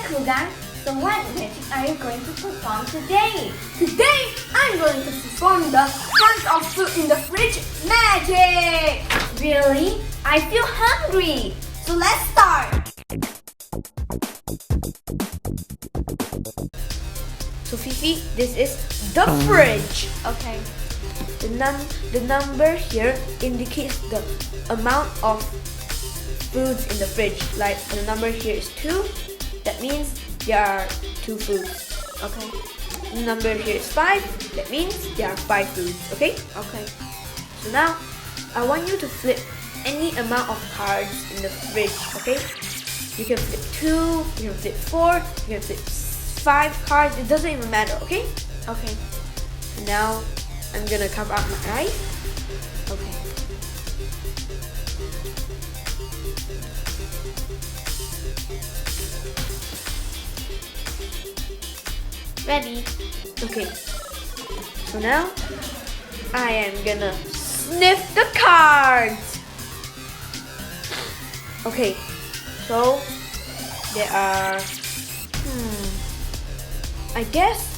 cool guy. So what magic are you going to perform today? Today, I'm going to perform the tons of food in the fridge magic! Really? I feel hungry! So let's start! So Fifi, this is the fridge. Okay. The number here indicates the amount of foods in the fridge. Like the number here is 2. That means there are 2 foods. Okay. The number here is 5. That means there are 5 foods. Okay? Okay. So now, I want you to flip any amount of cards in the fridge. Okay? You can flip 2. You can flip 4. You can flip 5 cards. It doesn't even matter. Okay? Okay. So now, I'm gonna cover up my eyes. Okay. Ready? Okay. So now, I am gonna sniff the cards. Okay. So, there are, I guess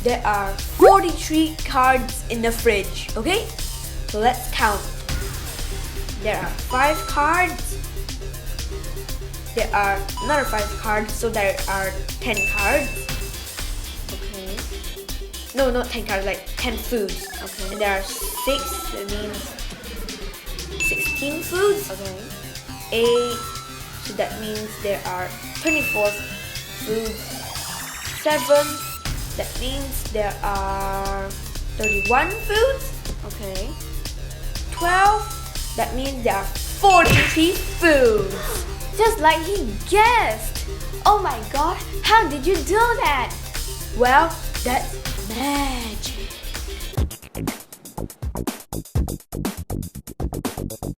there are 43 cards in the fridge. Okay? So let's count. There are 5 cards. There are another 5 cards, so there are 10 cards. Okay. No, not 10 cards, like 10 foods. Okay. And there are 6, that means 16 foods. Okay. 8, so that means there are 24 foods. 7, that means there are 31 foods. Okay. 12, that means there are 43 foods. Just like he guessed! Oh my gosh, how did you do that? Well, that's magic.